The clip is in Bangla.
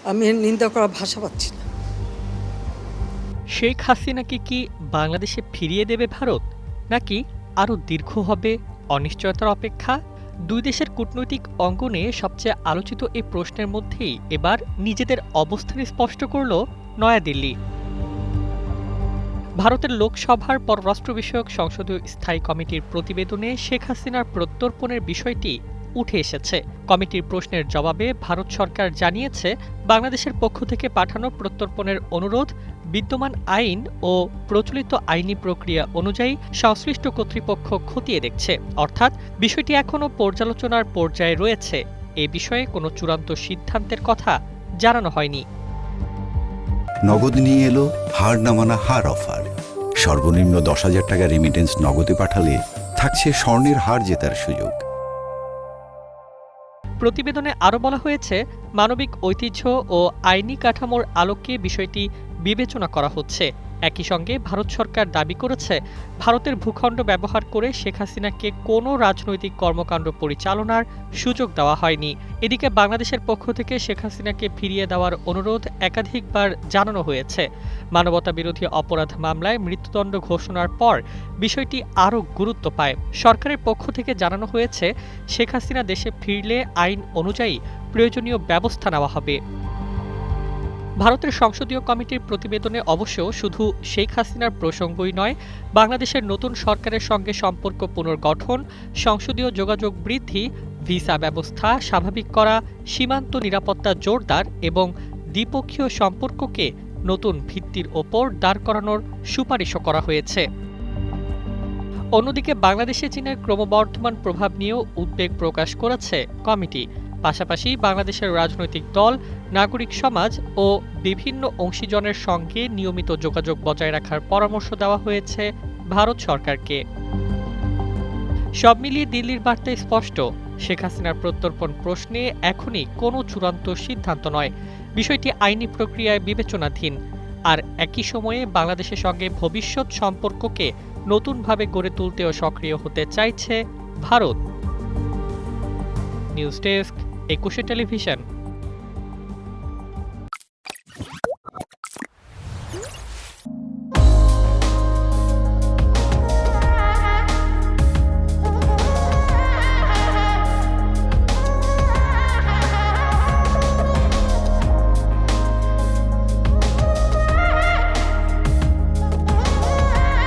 আমি নিন্দা করার ভাষা পাচ্ছি না। শেখ হাসিনাকে কি বাংলাদেশে ফিরিয়ে দেবে ভারত, নাকি আরও দীর্ঘ হবে অনিশ্চয়তার অপেক্ষা? দুই দেশের কূটনৈতিক অঙ্গনে সবচেয়ে আলোচিত এই প্রশ্নের মধ্যেই এবার নিজেদের অবস্থান স্পষ্ট করল নয়াদিল্লি। ভারতের লোকসভার পররাষ্ট্র বিষয়ক সংসদীয় স্থায়ী কমিটির প্রতিবেদনে শেখ হাসিনার প্রত্যর্পণের বিষয়টি উঠে এসেছে। কমিটির প্রশ্নের জবাবে ভারত সরকার জানিয়েছে, বাংলাদেশের পক্ষ থেকে পাঠানো প্রত্যর্পণের অনুরোধ বিদ্যমান আইন ও প্রচলিত আইনি প্রক্রিয়া অনুযায়ী সংশ্লিষ্ট কর্তৃপক্ষ খতিয়ে দেখছে। অর্থাৎ বিষয়টি এখনও পর্যালোচনার পর্যায়ে রয়েছে। এ বিষয়ে কোনো চূড়ান্ত সিদ্ধান্তের কথা জানানো হয়নি। নগদ নিয়ে এলো হার না মানা হার অফার। সর্বনিম্ন 10,000 টাকা রেমিটেন্স নগদে পাঠালে থাকছে স্বর্ণের হার জেতার সুযোগ। প্রতিবেদনে আরও বলা হয়েছে, মানবিক ঐতিহ্য ও আইনি কাঠামোর আলোকে বিষয়টি বিবেচনা করা হচ্ছে। একই সঙ্গে ভারত সরকার দাবি করেছে, ভারতের ভূখণ্ড ব্যবহার করে শেখ হাসিনাকে কোনো রাজনৈতিক কর্মকাণ্ড পরিচালনার সুযোগ দেওয়া হয়নি। এদিকে বাংলাদেশের পক্ষ থেকে শেখ হাসিনাকে ফিরিয়ে দেওয়ার অনুরোধ একাধিকবার জানানো হয়েছে। মানবতাবিরোধী অপরাধ মামলায় মৃত্যুদণ্ড ঘোষণার পর বিষয়টি আরও গুরুত্ব পায়। সরকারের পক্ষ থেকে জানানো হয়েছে, শেখ হাসিনা দেশে ফিরলে আইন অনুযায়ী প্রয়োজনীয় ব্যবস্থা নেওয়া হবে। ভারতের সংসদীয় কমিটির প্রতিবেদনে অবশ্য শুধু শেখ হাসিনার প্রসঙ্গই নয়, বাংলাদেশের নতুন সরকারের সঙ্গে সম্পর্ক পুনর্গঠন, সংসদীয় যোগাযোগ বৃদ্ধি, ভিসা ব্যবস্থা স্বাভাবিক করা, সীমান্ত নিরাপত্তা জোরদার এবং দ্বিপক্ষীয় সম্পর্ককে নতুন ভিত্তির ওপর দাঁড় করানোর সুপারিশও করা হয়েছে। অন্যদিকে বাংলাদেশে চীনের ক্রমবর্ধমান প্রভাব নিয়েও উদ্বেগ প্রকাশ করেছে কমিটি। পাশাপাশি বাংলাদেশের রাজনৈতিক দল, নাগরিক সমাজ ও বিভিন্ন অংশীজনের সঙ্গে নিয়মিত যোগাযোগ বজায় রাখার পরামর্শ দেওয়া হয়েছে ভারত সরকারকে। সব মিলিয়ে দিল্লির বার্তা স্পষ্ট, শেখ হাসিনার প্রত্যর্পণ প্রশ্নে এখনই কোনো চূড়ান্ত সিদ্ধান্ত নয়। বিষয়টি আইনি প্রক্রিয়ায় বিবেচনাধীন। আর একই সময়ে বাংলাদেশের সঙ্গে ভবিষ্যৎ সম্পর্ককে নতুনভাবে গড়ে তুলতেও সক্রিয় হতে চাইছে ভারত। News desk, 21 television.